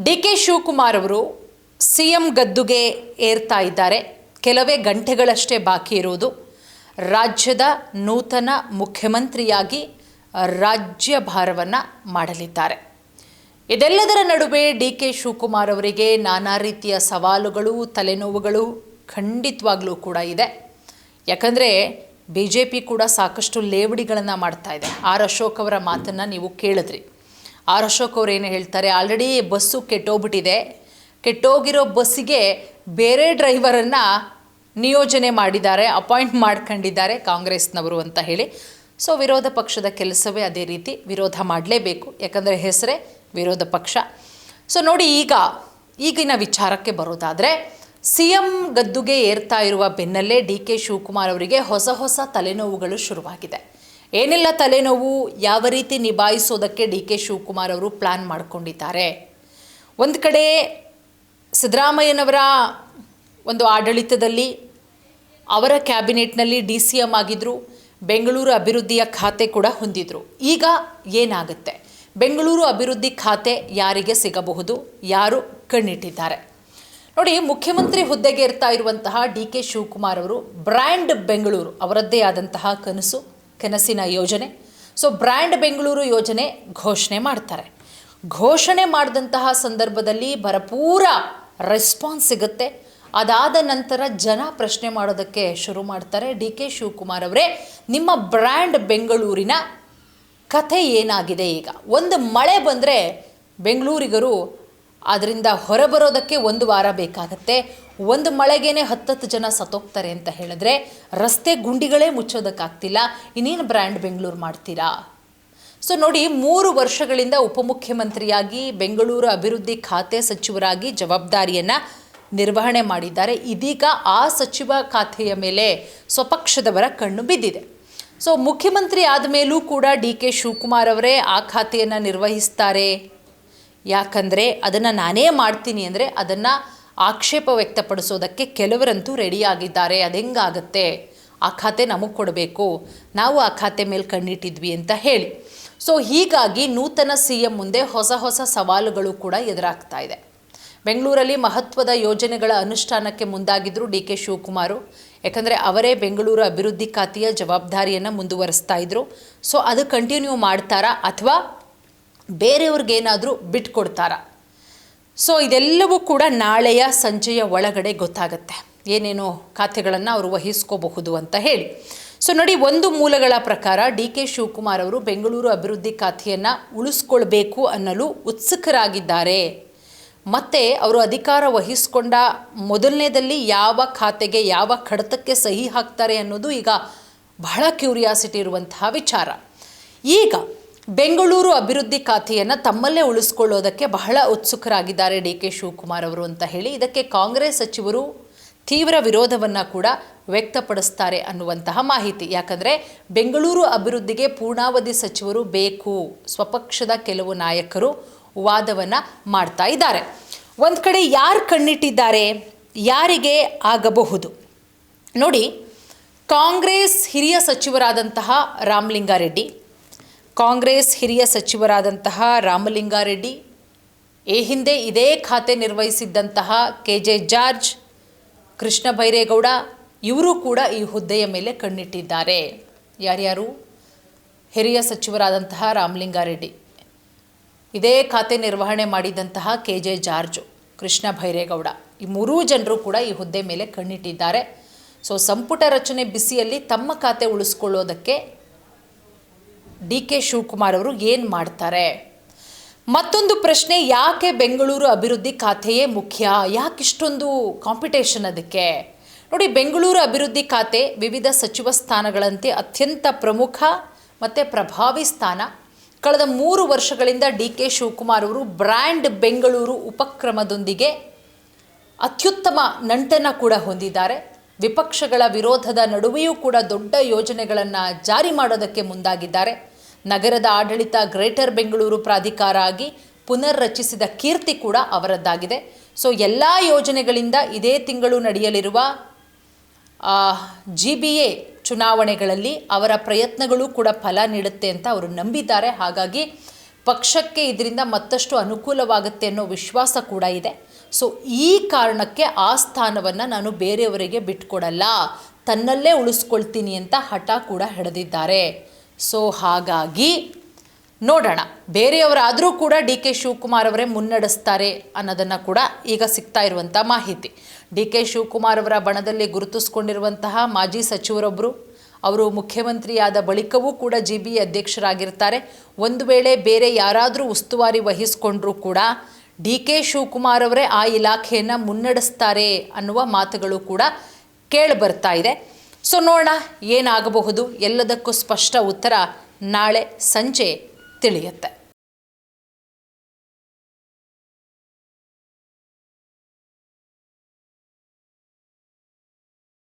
ಡಿ.ಕೆ. ಶಿವಕುಮಾರ್ ಅವರು ಸಿ.ಎಂ ಗದ್ದುಗೆ ಏರ್ತಾ ಇದ್ದಾರೆ. ಕೆಲವೇ ಗಂಟೆಗಳಷ್ಟೇ ಬಾಕಿ ಇರುವುದು ರಾಜ್ಯದ ನೂತನ ಮುಖ್ಯಮಂತ್ರಿಯಾಗಿ ರಾಜ್ಯಭಾರವನ್ನು ಮಾಡಲಿದ್ದಾರೆ. ಇದೆಲ್ಲದರ ನಡುವೆ ಡಿ.ಕೆ. ಶಿವಕುಮಾರ್ ಅವರಿಗೆ ನಾನಾ ರೀತಿಯ ಸವಾಲುಗಳು, ತಲೆನೋವುಗಳು ಖಂಡಿತವಾಗ್ಲೂ ಕೂಡ ಇದೆ. ಯಾಕಂದರೆ BJP ಕೂಡ ಸಾಕಷ್ಟು ಲೇವಡಿಗಳನ್ನು ಮಾಡ್ತಾ ಇದೆ. ಆರ್ ಅಶೋಕ್ ಅವರ ಮಾತನ್ನು ನೀವು ಕೇಳಿದ್ರಿ. ಆರ್ ಅಶೋಕ್ ಅವರು ಏನು ಹೇಳ್ತಾರೆ, ಆಲ್ರೆಡಿ ಬಸ್ಸು ಕೆಟ್ಟೋಗ್ಬಿಟ್ಟಿದೆ, ಕೆಟ್ಟೋಗಿರೋ ಬಸ್ಸಿಗೆ ಬೇರೆ ಡ್ರೈವರನ್ನು ನಿಯೋಜನೆ ಮಾಡಿದ್ದಾರೆ, ಅಪಾಯಿಂಟ್ ಮಾಡ್ಕೊಂಡಿದ್ದಾರೆ ಕಾಂಗ್ರೆಸ್ನವರು ಅಂತ ಹೇಳಿ. ಸೊ ವಿರೋಧ ಪಕ್ಷದ ಕೆಲಸವೇ ಅದೇ ರೀತಿ, ವಿರೋಧ ಮಾಡಲೇಬೇಕು, ಯಾಕಂದರೆ ಹೆಸರೇ ವಿರೋಧ ಪಕ್ಷ. ಸೊ ನೋಡಿ, ಈಗಿನ ವಿಚಾರಕ್ಕೆ ಬರೋದಾದರೆ, ಸಿ.ಎಂ ಗದ್ದುಗೆ ಏರ್ತಾ ಇರುವ ಬೆನ್ನಲ್ಲೇ ಡಿ.ಕೆ. ಶಿವಕುಮಾರ್ ಅವರಿಗೆ ಹೊಸ ತಲೆನೋವುಗಳು ಶುರುವಾಗಿದೆ. ಏನೆಲ್ಲ ತಲೆನೋವು, ಯಾವ ರೀತಿ ನಿಭಾಯಿಸೋದಕ್ಕೆ ಡಿ.ಕೆ. ಶಿವಕುಮಾರ್ ಅವರು ಪ್ಲ್ಯಾನ್ ಮಾಡಿಕೊಂಡಿದ್ದಾರೆ. ಒಂದು ಕಡೆ ಸಿದ್ದರಾಮಯ್ಯನವರ ಒಂದು ಆಡಳಿತದಲ್ಲಿ ಅವರ ಕ್ಯಾಬಿನೆಟ್ನಲ್ಲಿ DCM ಆಗಿದ್ದರು, ಬೆಂಗಳೂರು ಅಭಿವೃದ್ಧಿಯ ಖಾತೆ ಕೂಡ ಹೊಂದಿದ್ರು. ಈಗ ಏನಾಗುತ್ತೆ, ಬೆಂಗಳೂರು ಅಭಿವೃದ್ಧಿ ಖಾತೆ ಯಾರಿಗೆ ಸಿಗಬಹುದು, ಯಾರು ಕಣ್ಣಿಟ್ಟಿದ್ದಾರೆ? ನೋಡಿ, ಮುಖ್ಯಮಂತ್ರಿ ಹುದ್ದೆಗೆ ಇರ್ತಾ ಇರುವಂತಹ ಡಿ.ಕೆ. ಶಿವಕುಮಾರ್ ಅವರು ಬ್ರ್ಯಾಂಡ್ ಬೆಂಗಳೂರು ಅವರದ್ದೇ ಆದಂತಹ ಕನಸಿನ ಯೋಜನೆ. ಸೊ ಬ್ರ್ಯಾಂಡ್ ಬೆಂಗಳೂರು ಯೋಜನೆ ಘೋಷಣೆ ಮಾಡ್ತಾರೆ. ಘೋಷಣೆ ಮಾಡಿದಂತಹ ಸಂದರ್ಭದಲ್ಲಿ ಭರಪೂರ ರೆಸ್ಪಾನ್ಸ್ ಸಿಗುತ್ತೆ. ಅದಾದ ನಂತರ ಜನ ಪ್ರಶ್ನೆ ಮಾಡೋದಕ್ಕೆ ಶುರು ಮಾಡ್ತಾರೆ, ಡಿ.ಕೆ. ಶಿವಕುಮಾರ್ ಅವರೇ, ನಿಮ್ಮ ಬ್ರ್ಯಾಂಡ್ ಬೆಂಗಳೂರಿನ ಕಥೆ ಏನಾಗಿದೆ? ಈಗ ಒಂದು ಮಳೆ ಬಂದರೆ ಬೆಂಗಳೂರಿಗರು ಅದರಿಂದ ಹೊರಬರೋದಕ್ಕೆ 1 ವಾರ ಬೇಕಾಗತ್ತೆ. ಒಂದು ಮಳೆಗೇನೆ 10 ಜನ ಸತ್ತೋಗ್ತಾರೆ ಅಂತ ಹೇಳಿದ್ರೆ ರಸ್ತೆ ಗುಂಡಿಗಳೇ ಮುಚ್ಚೋದಕ್ಕಾಗ್ತಿಲ್ಲ, ಇನ್ನೇನು ಬ್ರ್ಯಾಂಡ್ ಬೆಂಗಳೂರು ಮಾಡ್ತೀರಾ? ಸೊ ನೋಡಿ, 3 ವರ್ಷಗಳಿಂದ ಉಪಮುಖ್ಯಮಂತ್ರಿಯಾಗಿ ಬೆಂಗಳೂರು ಅಭಿವೃದ್ಧಿ ಖಾತೆ ಸಚಿವರಾಗಿ ಜವಾಬ್ದಾರಿಯನ್ನು ನಿರ್ವಹಣೆ ಮಾಡಿದ್ದಾರೆ. ಇದೀಗ ಆ ಸಚಿವ ಖಾತೆಯ ಮೇಲೆ ಸ್ವಪಕ್ಷದವರ ಕಣ್ಣು ಬಿದ್ದಿದೆ. ಸೊ ಮುಖ್ಯಮಂತ್ರಿ ಆದ ಮೇಲೂ ಕೂಡ ಡಿ.ಕೆ. ಶಿವಕುಮಾರ್ ಅವರೇ ಆ ಖಾತೆಯನ್ನು ನಿರ್ವಹಿಸ್ತಾರೆ. ಯಾಕಂದರೆ ಅದನ್ನು ನಾನೇ ಮಾಡ್ತೀನಿ ಅಂದರೆ ಅದನ್ನು ಆಕ್ಷೇಪ ವ್ಯಕ್ತಪಡಿಸೋದಕ್ಕೆ ಕೆಲವರಂತೂ ರೆಡಿಯಾಗಿದ್ದಾರೆ. ಅದು ಹೆಂಗಾಗತ್ತೆ, ಆ ಖಾತೆ ನಮಗೆ ಕೊಡಬೇಕು, ನಾವು ಆ ಖಾತೆ ಮೇಲೆ ಕಣ್ಣಿಟ್ಟಿದ್ವಿ ಅಂತ ಹೇಳಿ. ಸೊ ಹೀಗಾಗಿ ನೂತನ ಸಿ.ಎಂ ಮುಂದೆ ಹೊಸ ಸವಾಲುಗಳು ಕೂಡ ಎದುರಾಗ್ತಾ ಇದೆ. ಬೆಂಗಳೂರಲ್ಲಿ ಮಹತ್ವದ ಯೋಜನೆಗಳ ಅನುಷ್ಠಾನಕ್ಕೆ ಮುಂದಾಗಿದ್ದರು ಡಿ.ಕೆ. ಶಿವಕುಮಾರ್. ಯಾಕಂದರೆ ಅವರೇ ಬೆಂಗಳೂರು ಅಭಿವೃದ್ಧಿ ಖಾತೆಯ ಜವಾಬ್ದಾರಿಯನ್ನು ಮುಂದುವರಿಸ್ತಾ ಇದ್ರು. ಸೊ ಅದು ಕಂಟಿನ್ಯೂ ಮಾಡ್ತಾರಾ ಅಥವಾ ಬೇರೆಯವ್ರಿಗೇನಾದರೂ ಬಿಟ್ಕೊಡ್ತಾರಾ? ಸೊ ಇದೆಲ್ಲವೂ ಕೂಡ ನಾಳೆಯ ಸಂಜೆಯ ಒಳಗಡೆ ಗೊತ್ತಾಗುತ್ತೆ, ಏನೇನು ಖಾತೆಗಳನ್ನು ಅವರು ವಹಿಸ್ಕೋಬಹುದು ಅಂತ ಹೇಳಿ. ಸೊ ನೋಡಿ, ಒಂದು ಮೂಲಗಳ ಪ್ರಕಾರ ಡಿ.ಕೆ. ಶಿವಕುಮಾರ್ ಅವರು ಬೆಂಗಳೂರು ಅಭಿವೃದ್ಧಿ ಖಾತೆಯನ್ನು ಉಳಿಸ್ಕೊಳ್ಬೇಕು ಅನ್ನಲು ಉತ್ಸುಕರಾಗಿದ್ದಾರೆ. ಮತ್ತು ಅವರು ಅಧಿಕಾರ ವಹಿಸ್ಕೊಂಡ ಮೊದಲನೇದಲ್ಲಿ ಯಾವ ಖಾತೆಗೆ, ಯಾವ ಕಡತಕ್ಕೆ ಸಹಿ ಹಾಕ್ತಾರೆ ಅನ್ನೋದು ಈಗ ಬಹಳ ಕ್ಯೂರಿಯಾಸಿಟಿ ಇರುವಂತಹ ವಿಚಾರ. ಈಗ ಬೆಂಗಳೂರು ಅಭಿವೃದ್ಧಿ ಖಾತೆಯನ್ನು ತಮ್ಮಲ್ಲೇ ಉಳಿಸ್ಕೊಳ್ಳೋದಕ್ಕೆ ಬಹಳ ಉತ್ಸುಕರಾಗಿದ್ದಾರೆ ಡಿ.ಕೆ. ಶಿವಕುಮಾರ್ ಅವರು ಅಂತ ಹೇಳಿ. ಇದಕ್ಕೆ ಕಾಂಗ್ರೆಸ್ ಸಚಿವರು ತೀವ್ರ ವಿರೋಧವನ್ನು ಕೂಡ ವ್ಯಕ್ತಪಡಿಸ್ತಾರೆ ಅನ್ನುವಂತಹ ಮಾಹಿತಿ. ಯಾಕಂದರೆ ಬೆಂಗಳೂರು ಅಭಿವೃದ್ಧಿಗೆ ಪೂರ್ಣಾವಧಿ ಸಚಿವರು ಬೇಕು, ಸ್ವಪಕ್ಷದ ಕೆಲವು ನಾಯಕರು ವಾದವನ್ನು ಮಾಡ್ತಾ ಇದ್ದಾರೆ. ಒಂದು ಕಡೆ ಯಾರು ಕಣ್ಣಿಟ್ಟಿದ್ದಾರೆ, ಯಾರಿಗೆ ಆಗಬಹುದು ನೋಡಿ, ಕಾಂಗ್ರೆಸ್ ಹಿರಿಯ ಸಚಿವರಾದಂತಹ ರಾಮಲಿಂಗಾರೆಡ್ಡಿ, ಈ ಹಿಂದೆ ಇದೇ ಖಾತೆ ನಿರ್ವಹಿಸಿದ್ದಂತಹ KJ ಜಾರ್ಜ್, ಕೃಷ್ಣ ಬೈರೇಗೌಡ, ಇವರು ಕೂಡ ಈ ಹುದ್ದೆಯ ಮೇಲೆ ಕಣ್ಣಿಟ್ಟಿದ್ದಾರೆ. ಯಾರ್ಯಾರು? ಹಿರಿಯ ಸಚಿವರಾದಂತಹ ರಾಮಲಿಂಗಾರೆಡ್ಡಿ, ಇದೇ ಖಾತೆ ನಿರ್ವಹಣೆ ಮಾಡಿದಂತಹ KJ ಜಾರ್ಜು, ಕೃಷ್ಣ ಬೈರೇಗೌಡ, ಈ 3 ಜನರು ಕೂಡ ಈ ಹುದ್ದೆ ಮೇಲೆ ಕಣ್ಣಿಟ್ಟಿದ್ದಾರೆ. ಸೊ ಸಂಪುಟ ರಚನೆ ಬಿಸಿಯಲ್ಲಿ ತಮ್ಮ ಖಾತೆ ಉಳಿಸ್ಕೊಳ್ಳೋದಕ್ಕೆ ಡಿ.ಕೆ. ಶಿವಕುಮಾರ್ ಅವರು ಏನು ಮಾಡ್ತಾರೆ? ಮತ್ತೊಂದು ಪ್ರಶ್ನೆ, ಯಾಕೆ ಬೆಂಗಳೂರು ಅಭಿವೃದ್ಧಿ ಖಾತೆಯೇ ಮುಖ್ಯ? ಯಾಕೆ ಇಷ್ಟೊಂದು ಕಾಂಪಿಟೇಷನ್ ಅದಕ್ಕೆ? ನೋಡಿ, ಬೆಂಗಳೂರು ಅಭಿವೃದ್ಧಿ ಖಾತೆ ವಿವಿಧ ಸಚಿವ ಸ್ಥಾನಗಳಂತೆ ಅತ್ಯಂತ ಪ್ರಮುಖ ಮತ್ತು ಪ್ರಭಾವಿ ಸ್ಥಾನ. ಕಳೆದ 3 ವರ್ಷಗಳಿಂದ ಡಿ.ಕೆ. ಶಿವಕುಮಾರ್ ಅವರು ಬ್ರ್ಯಾಂಡ್ ಬೆಂಗಳೂರು ಉಪಕ್ರಮದೊಂದಿಗೆ ಅತ್ಯುತ್ತಮ ನಂಟನ್ನು ಕೂಡ ಹೊಂದಿದ್ದಾರೆ. ವಿಪಕ್ಷಗಳ ವಿರೋಧದ ನಡುವೆಯೂ ಕೂಡ ದೊಡ್ಡ ಯೋಜನೆಗಳನ್ನು ಜಾರಿ ಮಾಡೋದಕ್ಕೆ ಮುಂದಾಗಿದ್ದಾರೆ. ನಗರದ ಆಡಳಿತ ಗ್ರೇಟರ್ ಬೆಂಗಳೂರು ಪ್ರಾಧಿಕಾರ ಆಗಿ ಪುನರ್ ರಚಿಸಿದ ಕೀರ್ತಿ ಕೂಡ ಅವರದ್ದಾಗಿದೆ. ಸೊ ಎಲ್ಲ ಯೋಜನೆಗಳಿಂದ ಇದೇ ತಿಂಗಳು ನಡೆಯಲಿರುವ GBA ಚುನಾವಣೆಗಳಲ್ಲಿ ಅವರ ಪ್ರಯತ್ನಗಳು ಕೂಡ ಫಲ ನೀಡುತ್ತೆ ಅಂತ ಅವರು ನಂಬಿದ್ದಾರೆ. ಹಾಗಾಗಿ ಪಕ್ಷಕ್ಕೆ ಇದರಿಂದ ಮತ್ತಷ್ಟು ಅನುಕೂಲವಾಗುತ್ತೆ ಅನ್ನೋ ವಿಶ್ವಾಸ ಕೂಡ ಇದೆ. ಸೊ ಈ ಕಾರಣಕ್ಕೆ ಆ ಸ್ಥಾನವನ್ನು ನಾನು ಬೇರೆಯವರಿಗೆ ಬಿಟ್ಕೊಡಲ್ಲ, ತನ್ನಲ್ಲೇ ಉಳಿಸ್ಕೊಳ್ತೀನಿ ಅಂತ ಹಠ ಕೂಡ ಹಿಡಿದಿದ್ದಾರೆ. ಸೊ ಹಾಗಾಗಿ ನೋಡೋಣ, ಬೇರೆಯವರಾದರೂ ಕೂಡ ಡಿ ಕೆ ಶಿವಕುಮಾರ್ ಅವರೇ ಮುನ್ನಡೆಸ್ತಾರೆ ಅನ್ನೋದನ್ನು ಕೂಡ ಈಗ ಸಿಗ್ತಾ ಇರುವಂಥ ಮಾಹಿತಿ. ಡಿ ಕೆ ಶಿವಕುಮಾರ್ ಅವರ ಬಣದಲ್ಲಿ ಗುರುತಿಸ್ಕೊಂಡಿರುವಂತಹ ಮಾಜಿ ಸಚಿವರೊಬ್ಬರು, ಅವರು ಮುಖ್ಯಮಂತ್ರಿಯಾದ ಬಳಿಕವೂ ಕೂಡ GB ಅಧ್ಯಕ್ಷರಾಗಿರ್ತಾರೆ. ಒಂದು ವೇಳೆ ಬೇರೆ ಯಾರಾದರೂ ಉಸ್ತುವಾರಿ ವಹಿಸ್ಕೊಂಡ್ರೂ ಕೂಡ ಡಿ ಕೆ ಶಿವಕುಮಾರ್ ಅವರೇ ಆ ಇಲಾಖೆಯನ್ನು ಮುನ್ನಡೆಸ್ತಾರೆ ಅನ್ನುವ ಮಾತುಗಳು ಕೂಡ ಕೇಳಿಬರ್ತಾ ಇದೆ. ಸೊ ನೋಡೋಣ ಏನಾಗಬಹುದು. ಎಲ್ಲದಕ್ಕೂ ಸ್ಪಷ್ಟ ಉತ್ತರ ನಾಳೆ ಸಂಜೆ ತಿಳಿಯುತ್ತೆ.